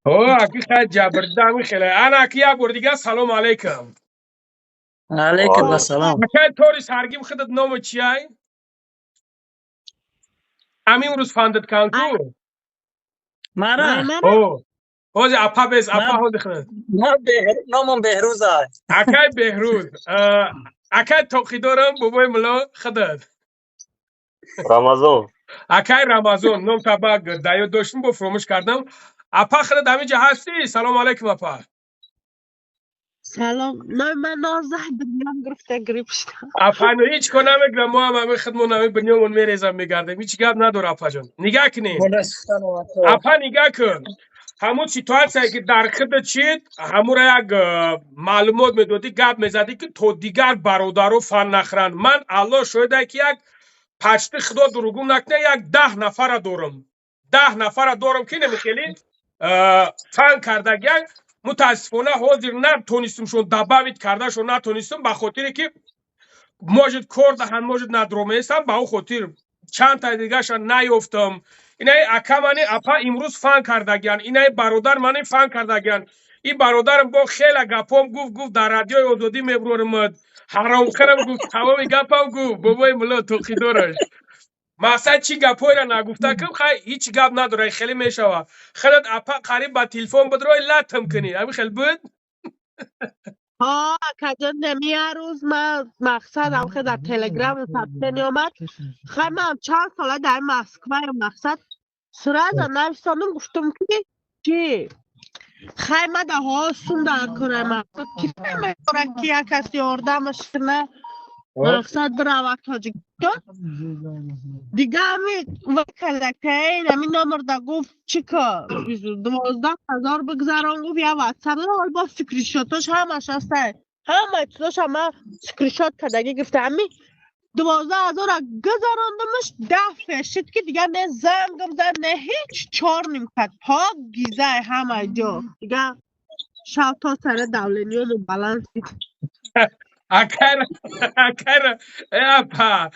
اوه اکی خیلی جبردمی خیلی انا اکی یا بردیگه سلام علیکم علیکم السلام. اکی طوری سرگیم خودت نام چیای؟ امیم روز فاندت کانکو مرا اوه هوزی اپا بیز اپا من هوزی خند نامم بهروز است. اکی بهروز اکی توقی دارم بابای ملا خودت رمضان اکی رمضان نام تبا دایو داشتم با فراموش کردم اپا خودت همینجا هستی سلام علیکم اپا سلام نه من 19 دنیام گرفته گرفتم اپا نو هیچ کنم نمیگم ما هم همه خدمون همه بنیامون میریزم میگردیم هیچ گپ نداره اپا جان نگاه کنین اپا نگاه کن همون سیتواسیایی که در خود چید همون را یک معلومات میدادی گپ میزدی که تو دیگر برادرو فن نخرن من الله شده که یک پشت خدا دروگم نکنه یک 10 نفر دارم 10 نفر دارم که نمیخیلی فن کردگی متاسفانه حاضر نتونستم شون دباویت کرده شون نتونستم به خاطر که موجود کار دهن موجود ندرومیستم به او خاطر چند تا دیگه شان نیفتم اینای اکا منی اپا امروز فن کردگیان اینای برادر منی فن کردگیان این برادرم با خیلی گپام گفت در رادیوی آزادی میبرورمد حرام خرم گفت تمام گپم گفت بابای ملا توقی دارش مثلا چی گپای را نگفته که خیلی هیچ گپ نداره خیلی میشوه خیلیت اپا قریب با تلفن بدروی لطم کنی همین خیلی بود ها کجا نمی روز من مقصد که در تلگرام ثبت نیامد خیلی من چند ساله در مسکو مقصد سراغ نوشتم گفتم که چی خیلی من ده ها سون در کنه مقصد کی میکنه که یک کسی آردمش کنه مقصد بروه تاجیکستان دیگه همی وکل که این همی نمر ده گفت چی که 12,000 بگذارم گفت یا واتساپ حال با سکریشاتاش همش هسته همه چیزاش همه سکریشات کردگی گفته همی 12,000 گذاراندمش 10 فشید که دیگه نه زنگم زد نه هیچ چار نیم کد پاک گیزه همه جا دیگه شب تا سر دولینیوم بلند اکر اپا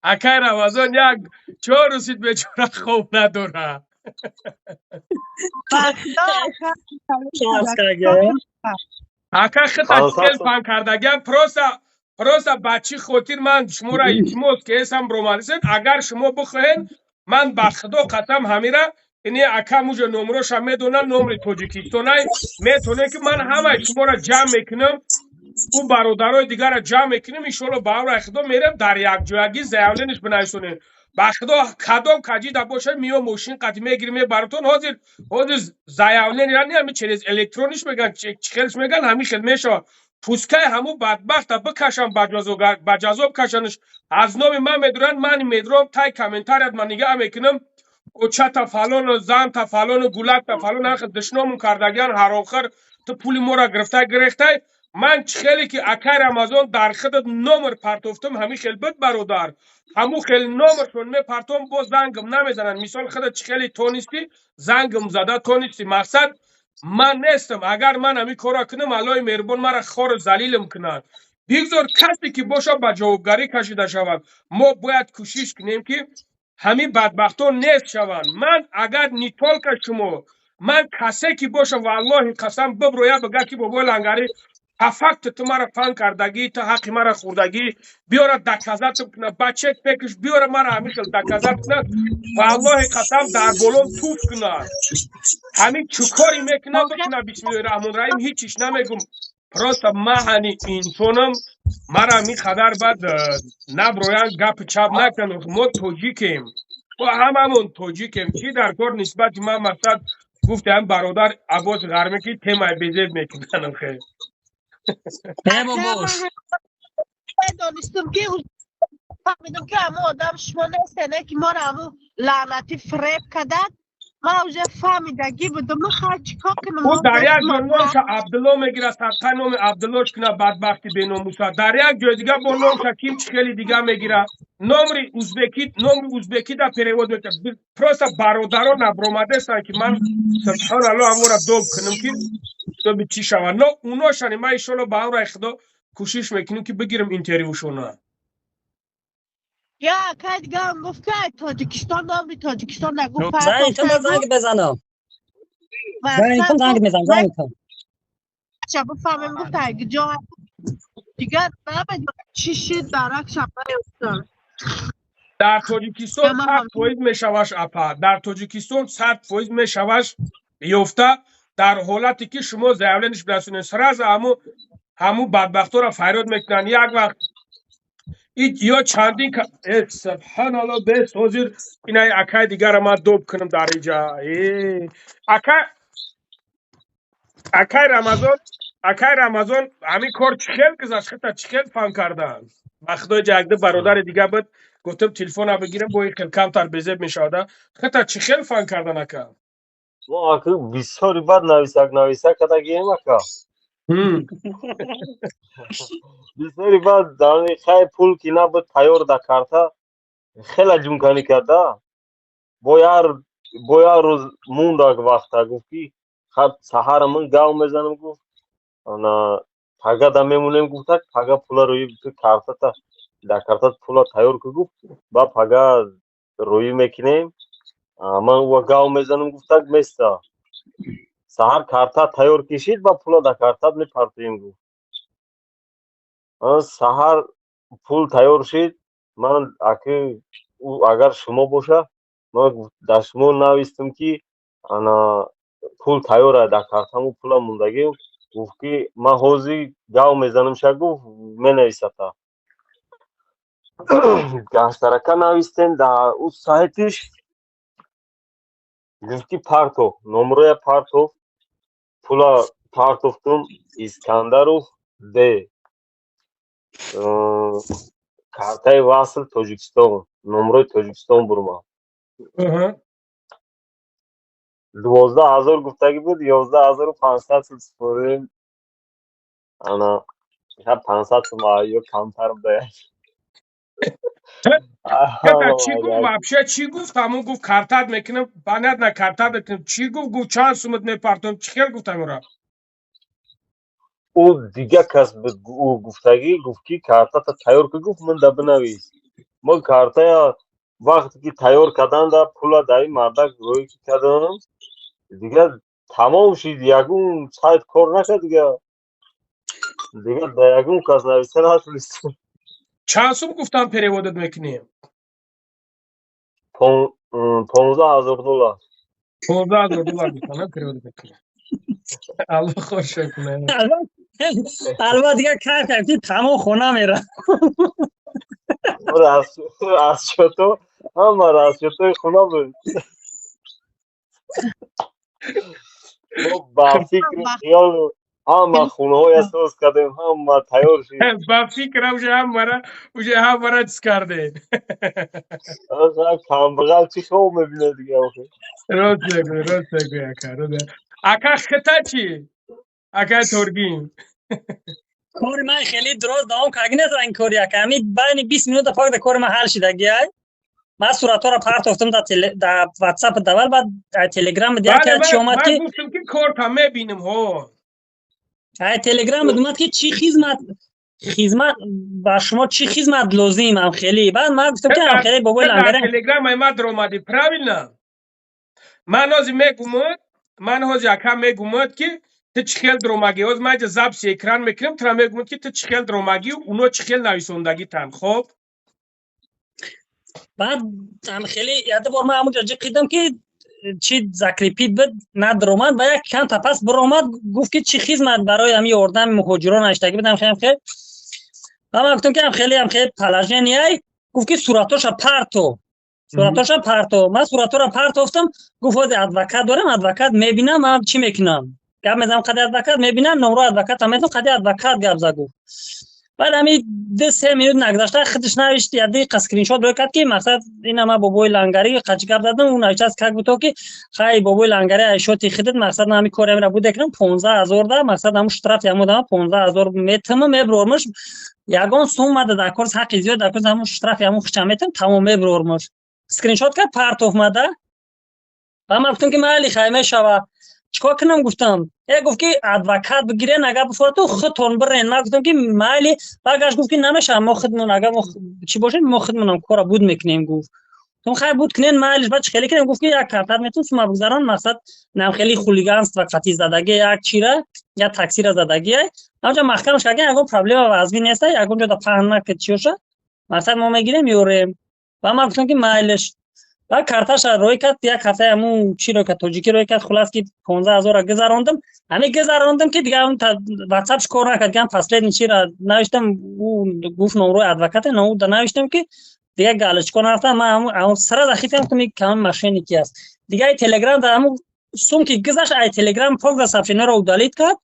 اکر رمضان یک چهار رسید به چهار خوب نداره اکر خطا چکل پان کردگیم پروسا بچی خاطر من شما را التماس که اسم برومالیسن اگر شما بخواین من بر خدا قسم همیره اینی اکا موجه نمروش هم میدونن نمر توجیکیستانای میتونه که من همه شما را جمع میکنم او برادرای دیگر را جمع میکنیم ایشالا با او را خدا میرم در یک جایگی زیولینش بنایسونیم با خدا کدام کجی دا باشه میو موشین قدیمی میگیریم براتون حاضر زیولین یعنی همین چیز الکترونیش میگن چخلش میگن همین خیل میشه پوسکه همو بدبخت بکشم بجازو بکشنش از نام من میدونن من میدونم تای کامنتاریت من نگاه میکنم کوچه تا فلان زن تا فلان گولک تا فلان هر دشنامون کردگیان هر آخر تو پولی مورا گرفته من خیلی که اکر رمضان در خدت نمر پرتوفتم همین خیلی بد برادر همو خیلی نمرشون می پرتوم با زنگم نمیزنن مثال خدت خیلی تونستی زنگم زده تونستی مقصد من نیستم اگر من همی کارا کنم علای مهربان مرا خور زلیلم کنن بگذار کسی که باشه با جوابگاری کشیده شود ما باید کوشش کنیم که همین بدبختان نیست شوند من اگر نیتول که شما من کسی که باشه والله قسم ببرویا بگه که بابا لنگاری فقط تو مرا فن کردگی تو حق مرا خوردگی بیاره دکازت کنه بچه بکش بیاره مرا همیشه دکازت کنه والله قسم در بولم توف کنه همین چکاری میکنه بکنه بسم الله الرحمن الرحیم هیچیش نمیگم پروست ما هنی انسانم مرا می خبر بد نبرویان گپ چپ نکنم ما توجیکیم و هممون توجیکیم چی در کار نسبت ما مقصد گفتم برادر عباس غرمه که تیمای بیزید میکنن خیلی باش دانستم که فهمیدم که همه آدم شما نیستنه که ما را همه لعنتی فریب کدن من اوجه فهمیدگی بودم من خواهد چیکار کنم او در یک جور نامش عبدالله میگیره سبقه نام عبداللهش کنه بدبختی به ناموسا در یک جای دیگه با نام شکیم خیلی دیگه میگیره نمر ازبکی در پریود میکنه پروسا برادرها نبرومده استن که من سبحان الله امورا دوب کنم که تو به چی شود نه اونا شنی من ایشالا با هم را خدا کوشش میکنیم که بگیرم اینترویوشون یا که دیگه هم گفت که تاجیکستان نام تاجیکستان نگفت زنگ تو زنگ بزنم زنگ کن زنگ میزنم زنگ کن چه بفهمیم گفت اگه جا دیگه نمیدونم چی شید برعکس هم نیفتاد در تاجیکستان اما 100% میشوش اپا در تاجیکستان 100% میشوش بیفته در حالتی که شما زایولنش برسونید سراز همو بدبختا را فریاد میکنن یک وقت یا چندین سبحان الله به حاضر اینای اکای دیگر را من دوب کنم در اینجا اکای رمضان همین کار چخیل گذاشت خیلی چخیل فهم کردن وقتا جگده برادر دیگه بود گفتم تلفن رو بگیرم با این خیلی کمتر بزرگ میشاده خیلی چخیل فهم کردن اکا ما اکا بسیاری بد نویسک کتا گیم اکا بسیاری بد دانی خیلی پول که نبود تیار دا کرده خیلی جمکنی کرده با یه روز موند وقتا گفتی خب سهر من گاو میزنم گفت انا پاگا دا میمونیم گفت پاگا پولا روی کرده تا دا کرده پولا تیار که گفت با پاگا روی میکنیم من و گاو میزنم گفت میستا سهر کرده تیار کشید با پولا دا کرده میپرتیم گفت سهر پول تیار شد من اگر شما باشه من در شما نویستم که انا پول تیاره در کارتم و پول موندگی گفت که من حوزی گاو میزنم شد گفت می نویسته گشترکه نویستیم در او سایتش گفت که پارتو نمره پارتو پولا پارتوفتم اسکندروف ده کارتای واصل تاجیکستان نمره تاجیکستان برما 12,000 گفتگی بود 11,500 سپردیم انا 500 یا کمتر بوده چی گفت вообще چی گفت همون گفت کارتات میکنم بانت نه کارتات میکنم چی گفت چند سومت میپرتم چی خیل گفتم را او دیگه کس بود او گفتگی گفت که کارتا تیار که گفت من دب نویس ما کارتا وقتی که تیار کردن دا پولا دایی مردک روی کردن دیگه تمام شید یکون سایت کار نکرد دیگه دا یکون کس نویسه نتونست چند سوم گفتم پریودت میکنیم 15,000 دلار 15,000 دلار گفتم پریودت میکنیم الله خوش کنه البته دیگه کار کردی تمام خونه میره از چطور همه از چطور خونه بود ما با فکر خیال همه خونه های اساس کردیم همه تیار شد با فکر اوجه هم مرا چیز کرده کم بغل چی شو میبینه دیگه راست بگوی اکا خطا چی؟ اکا ترگیم کار من خیلی درست دوام که اگه نیست این کاری اکامی بین 20 منوت پاک ده کار من حل شده گیای من صورت ها را پرت افتم در واتساپ دول بعد تلگرام دیگه که چی اومد که من گفتم که کار تا میبینم ها تلگرام اومد که چی خدمت با شما چی خدمت لازم هم خیلی بعد من گفتم که هم خیلی بابای لنگره تلگرام ایمد رو اومدی правильно من از من از یکم میگمد که تو چخیل درمگی از من زبس اکران میکنم ترا میگمد که تو چخیل درمگی و اونو چخیل نویسندگی تن خب بعد هم خیلی یاد بار من همونجا قیدم که چی ذکری پید بود ندر اومد و یک کم تپس بر اومد گفت که چی خدمت برای همی اردن مهاجران اشتگی بدم خیلی و من گفتم که هم خیلی پلاژنیای گفت که صورتاشا پرتو من صورتا را پرت افتم گفت ادوکات دارم ادوکات میبینم من چی میکنم گپ میزنم قضیه ادوکات میبینم نمره ادوکات هم میتونم قضیه ادوکات گپ زگو بعد همی 2-3 منوت نگذشته خودش نوشت یادی اسکرین شات برکت که مقصد این ما بابای لنگری قچ گپ زدم اون ایچ از که گفتو که خای بابای لنگری ایشوتی خدت مقصد نمی کارم را بود کنم 15,000 دا مقصد هم اشتراف یمودم 15,000 میتم میبرورمش یگان سوم مده در کورس حق زیاد در کورس هم اشتراف یمو خچمیتم تمام میبرورمش اسکرین شات کرد پرت اومده و من گفتم که مالی خیمه شوا چیکار کنم گفتم گفت که ادوکات بگیرین اگه بفرتو خودتون برین من گفتم که مالی برگشت گفت که نمیشه ما خودمون اگه چی باشه ما خودمونم کارا بود میکنیم گفت تو خیر بود کنین مایلش بعد خیلی کردم گفت که یک کارت میتون شما بگذارن مقصد نم خیلی خولیگانست و قطعی زدگی یک چیره یا تاکسی را زدگی اونجا محکمش کردن اگه پرابلم وضعی نیست اگه اونجا تا پهن که چیوشه مثلا ما میگیریم میوریم و ما گفتم که مایلش و کارتش روی کرد یک هفته همون چی رو که توجیکی روی کرد خلاص که 15000 گذروندم همین گذروندم که دیگه اون واتساپش کار نکرد گفتم پسلید چی را نوشتم اون گفت نمره ادوکات نو نوشتم که دیگه گالش کنه رفتم من اون سر دخیتم که کام ماشینی کی است دیگه تلگرام دارم سوم که گذاشت ای تلگرام پاک و صفحه رو دالیت کرد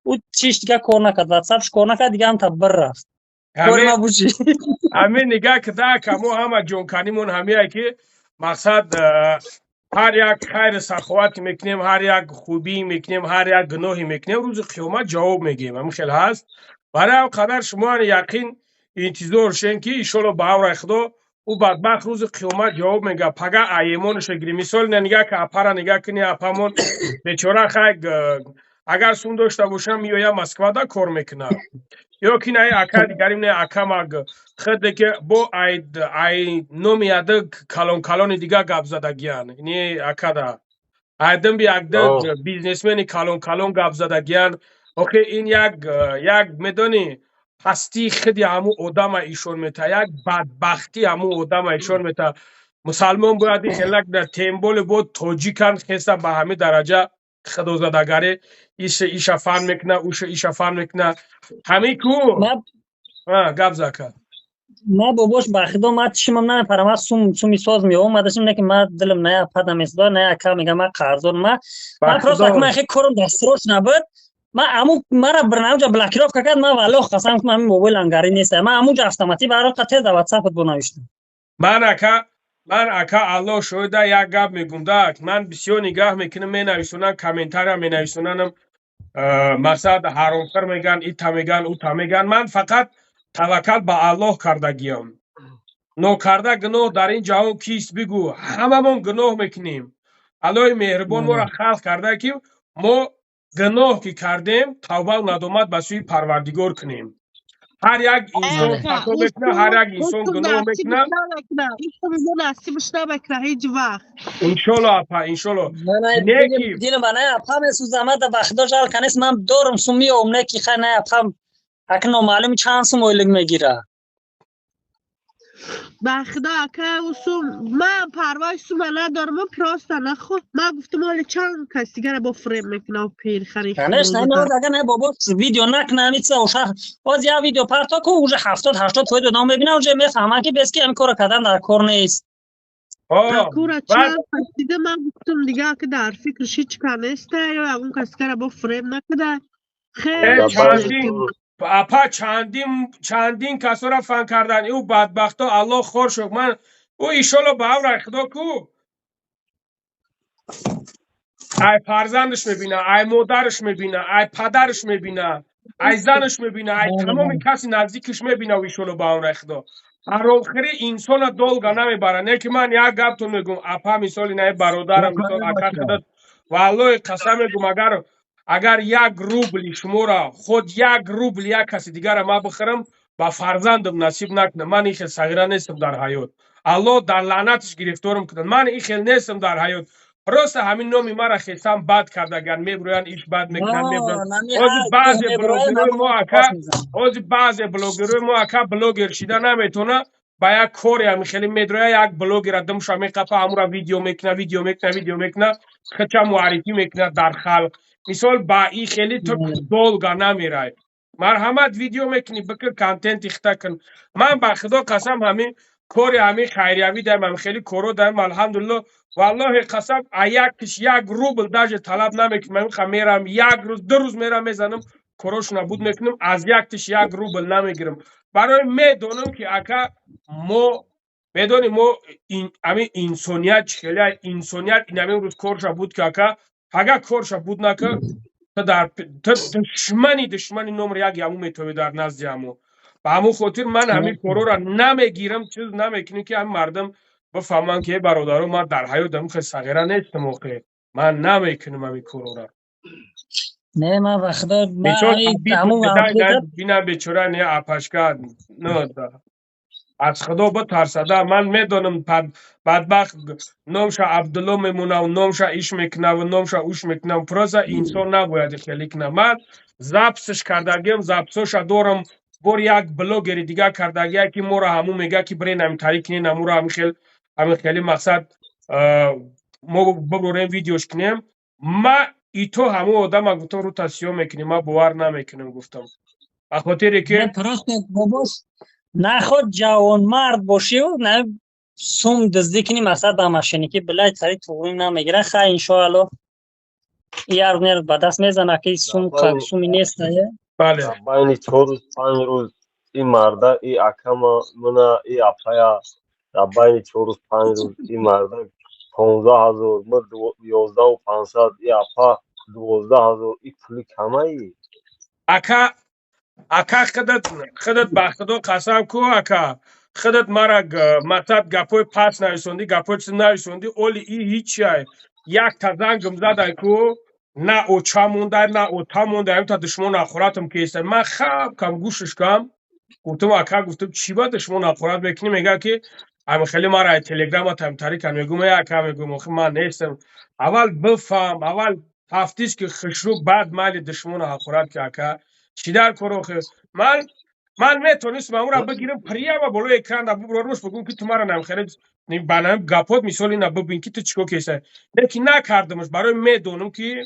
او چیش دیگه کار نکرد واتساپش کار نکرد دیگه هم تبر رفت همین نگاه که دا کمو همه جونکانیمون همیه که مقصد هر یک خیر سخاوتی میکنیم هر یک خوبی میکنیم هر یک گناهی میکنیم روز قیامت جواب میگیم همین خیلی هست برای قدر شما یقین انتظار شین که ایشالا باور خدا او بدبخت روز قیامت جواب میگه پگه ایمانش گیری مثال نگاه که اپا نگاه کنی اپامون بیچاره خیلی اگر سون داشته باشم یا مسکو دا کار میکنه یا کی نه اکا دیگریم نه اکا مگ خود که با ای نومیاده کلون دیگه گپ زدگیان یعنی اکا دا ایدم بی اگده بیزنسمنی کلون گپ زدگیان اوکی این یک میدونی هستی خودی همو آدم ایشون میته یک بدبختی همو آدم ایشون میته مسلمان باید خلق در تیمبول بود توجیکن خیسته به همه درجه خدا زدگاری ایشا فن میکنه اوش ایشا فن میکنه همه کو گپ زکر ما باباش بخدا ما چیمم نه پرما سومی ساز می اومدشم نه که ما دلم نه پدم است نه کا میگم ما قرضون ما پروسه که ما خیلی کارم دستروش نبود ما امو مرا برنامه بلاک راف کرد ما والله قسم که من موبایل انگاری نیست ما امو اتوماتیک برای قطع در واتساپ بنوشتم من اکا الله شاید یک گپ میگم من بسیار نگاه میکنم مینویسونم کامنتار مینویسونم مثلا حرامخور میگن ایتا میگن اوتا میگن من فقط توکل به الله کردگیم نو کرده گناه در این جهان کیست بگو هممون گناه میکنیم الله مهربان ما را خلق کرده که ما گناه که کردیم توبه و ندامت به سوی پروردگار کنیم هر یک انسان خطا میکنه هر یک انسان گناه میکنه نصیبش نمیکنه هیچ وقت انشالله اپا انشالله نیکی دیل من اپا میسوزم ده بخدا جال کنیس من دورم سومی اوم نیکی خیلی نه اپا اکنو معلوم چند سوم اویلگ میگیره بخدا اکا سوم من پروای سوم ندارم من پراسته نخو من گفتم حالی چند کس دیگر با فریم میکنه و پیر خریخ کنیش نه اگر نه بابا ویدیو نکنه میتسه و شخص باز یا ویدیو پرتا که اوجه 70-80 توی دو نام ببینه اوجه میفهمه که بس که این کار کردن در کار نیست کورا چند کس دیگه من گفتم دیگه که در فکرش هیچ کنسته یا اون کس که با فریم نکده خیلی اپا چندین کسا را فن کردن او بدبختا الله خور شد من او ایشالا باور خدا کو ای فرزندش میبینه ای مادرش میبینه ای پدرش میبینه ای زنش میبینه ای تمام کسی نزدیکش میبینه و ایشالا باور خدا حرامخوری انسان دولگا نمیبره نه که من یک گپ تو میگم اپا مثال نه برادرم مثال اکا خودت والله قسم میگم اگر 1 روبل شما را خود 1 روبل یک کسی دیگر را ما بخرم با فرزندم نصیب نکنه من این خیلی صغیره نیستم در حیات الله در لعنتش گرفتارم کنه من این خیلی نیستم در حیات راست همین نومی مرا خیسم بد کردگن میبروین ایش بد میکنن میبروین بعضی بلوگروی ما اکا بلوگر شیده نمیتونه با یک کاری هم خیلی میدروی یک بلوگر دمشا میقفه همورا ویدیو میکنه خچه معرفی میکنه در خلق مثال با این خیلی تو دولگا نمیره مرحمت ویدیو میکنی بکر کانتنت اخته کن من با خدا قسم همین کاری همین خیریوی دارم هم خیلی کورو دارم الحمدلله والله قسم یک روبل داجه طلب نمیکنم من میرم 1 روز 2 روز میرم میزنم کروش نبود میکنم از یک روبل نمیگیرم برای میدونم که اکا ما میدونیم ما همین انسانیت خیلی انسانیت این همین روز کورشا بود که اکا اگه کورشا بود نکه تا دشمنی نمره 1 همو میتوی در نزد همو به همون خاطر من همین کورو را نمیگیرم چیز نمیکنی که هم مردم بفهمن که برادرو ما در حیاتم خیلی صغیره نیستم موقع من نمیکنم همین کورو را نه من بخدا من همون بینم بیچاره نه اپشکر نه از خدا بترسده. من میدونم بدبخت نامش عبدالله میمونه و نامش ایش میکنه و نامش اوش میکنه. پروسا انسان نباید خیلی کنه. من زبطش کردگیم، زبطش دارم بر یک بلوگری دیگه کردگی که مورا همون میگه که برین هم تاریک نین امورا همین خیلی مقصد ما ببریم ویدیوش کنیم. ما ای تو همون آدم گفتم رو تصیح میکنیم، ما باور نمیکنیم. گفتم بخاطر که پروست باباش نخود جوان مرد باشی و نه سوم دزدی کنی مثلا به ماشینی که بلای سری توغری نمیگیره. خیلی انشاءالله یار نیر به دست میزنه که سومی نیست. بله بین 4 روز 5 روز این مرده این اکما منا این اپایا در بین 4 روز 5 روز این مرده 15,000 مر 11,500 این اپا 12,000 این پولی کمه ای اکا خودت به خدا قسم کو اکا خودت مرا مطلب گپوی پس نرسوندی، گپوی چیز نرسوندی. اولی ای هیچی های یک تا زنگم زدن کو نه او چا مونده نه او تا مونده هم تا دشمن اخوراتم کیستن. من خواب کم گوشش کم گفتم اکا گفتم چی با دشمن اخورات بکنی؟ میگه که اما خیلی مرا تلگرام تا همتاری کن. میگم یا اکا میگم من نیستم. اول بفهم اول هفتیش که خشروب بعد مالی دشمن اخورات که اکا چی در کروخه من میتونستم اون را بگیرم پریا و بالای اکران را ببرمش بگم که تو مرا نمیخرید بنام گپات مثالی نه ببین که تو چیکو کیسه. لیکن نکردمش برای میدونم که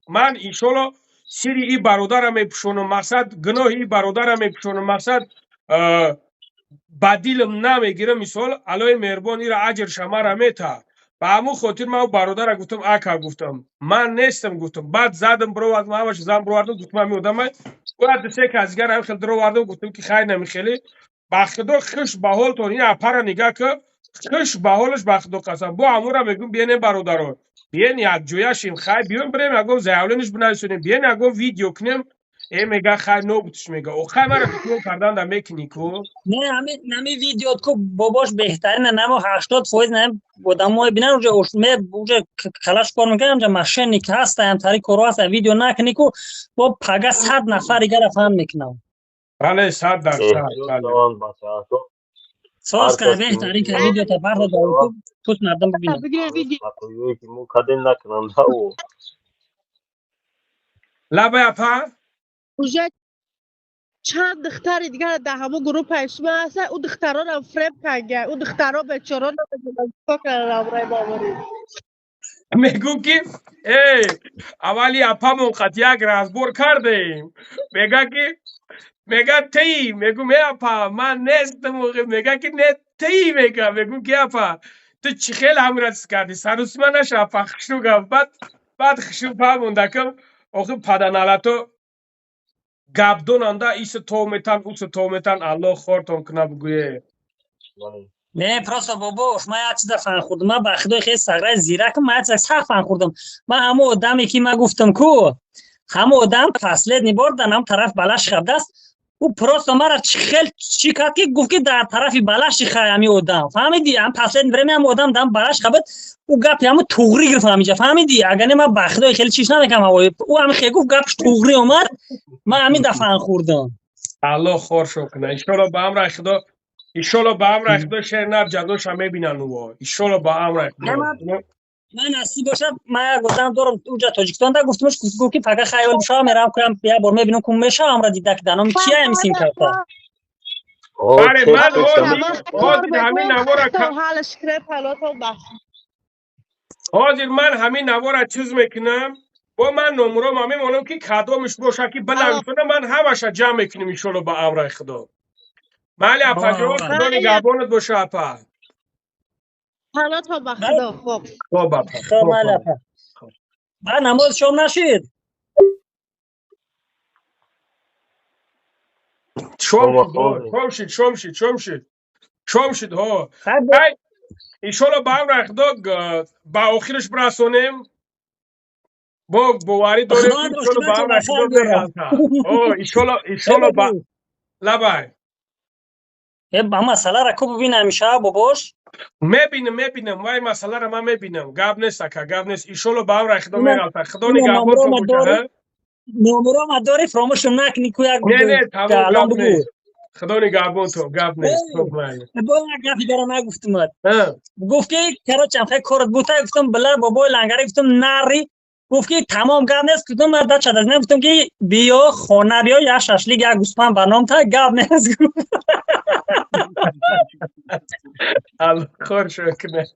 من انشالله سری ای برادرم میپشونم مقصد گناه ای برادرم میپشونم مقصد بدیلم نمیگیرم مثال علای مهربانی را اجر شما را میتا. به همون خاطر من برادر گفتم اکا گفتم من نیستم. گفتم بعد زدم برو از ما باش زدم برو واردم گفتم من میودم بعد سه که ازگر هم خیلی درو واردم گفتم که خیر نمیخیلی بخدا خوش به حال تو این اپر نگاه که خوش به حالش بخدا قسم با امورا میگم بیاین برادر بیاین یک جویاشیم خیر بیاین بریم اگه زیولنش بنویسونیم بیاین اگه ویدیو کنیم. ای میگه خیر نوبتش میگه او خیر مرا فکر کردن در میکنی کو نه همین ویدیو کو باباش بهترینه. نه 80% نه آدمای ببینن اونجا کلاش کار میکنن اونجا ماشینی که هست هم تاریک کارو هست ویدیو نکنی کو با پگا 100 نفر دیگه فهم میکنن. بله 100%. بله ساز که بهترین که ویدیو تا فردا دارو تو مردم ببینن. لبه اپا اوجه چند دختر دیگر در همون گروه پیشمه هستن. او دخترها رو فریب کنگه او دخترها بیچارا نمیدونن چیکار کردن امرای باوری. میگو که ای اولی اپا موقت یک رازبور کردیم میگه که میگه تی میگو می اپا من نیستم موقع میگه که نه تی میگه میگو که اپا تو چی خیلی همرس کردی سروس من نشه اپا خشنو گفت بعد خشنو فهمونده که آخه پدنالتو گبدون انده ایس تومیتن اوس تومیتن الله خورتون کنه بگویه. نه پراستا باباش من یک چیز فهم خوردم. من به خدای خیلی سگرای زیرکم من یک چیز فهم خوردم. من همه آدمی که من گفتم کو همه آدم فصلت نبردن هم طرف بلش خبده است. او پراستا مرا خیلی چی کرد که گفت که در طرف بلش خیلی آدم فهمیدی هم فصلت نبرم هم آدم دم بلش خبد او گپی همه توغری گرفت همیشه فهمیدی. اگر نه من به خدای خیلی چیش نمیکنم او هم خیلی گفت گپش توغری اومد من همین دفعه خوردم. الله خورشو کنه انشالله به امر خدا ایشالا با امر خدا شهر جدوش هم میبینن او ایشالا با امر خدا. من نصیب باشم من گفتم دارم اونجا تاجیکستان دا گفتمش گفت که فقط خیال بشه میرم کنم بیا بار میبینم که میشه امر دیده که دانم چی همیسین کرده. آره من حاضر همین نوارا حالش کرد حالاتو بخش حاضر من همین نوارا چیز میکنم با من نمرم همین مانم که کدامش باشه که بلند شده من همش جمع میکنم ایشالا با امر خدا. مالی اپا جوان خدا نگهبانت باشه اپا. حالاتو بخدا خوب خوب اپا خب مالی اپا بعد نماز شام نشید شام شد ها ایشالا با هم رخدا با آخرش برسونیم با بواری داریم ایشالا با هم رخدا برسونیم ایشالا با لبای با مسئله را خوب ببین همیشه باباش میبینم وای مسئله را من میبینم گاب نیست که گاب نیست ایشالا با هم رخدا میرالتا خدا نگهبان تو بوده نمبرام داری فراموش نکنی که نه الان بگو خدا نگهبان تو گپ نیست. خب مایل با گپی دارم نگفتم ها گفت که کرا چند فکر کارت بوده گفتم بله بابای لنگری گفتم نری گفت که تمام گپ نیست گفتم مرد چند از نه گفتم که بیا خانه بیا یا ششلیک یا گوسپند برنامه تا گپ نیست الله خور شو کنه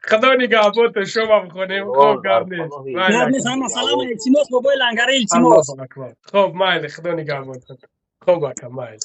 خدا نگهبان تو شما بخونیم. خب گپ نیست گپ نیست هم سلام التماس بابای لنگری التماس خب مایل خدا نگهبان تو. خب اکا مایل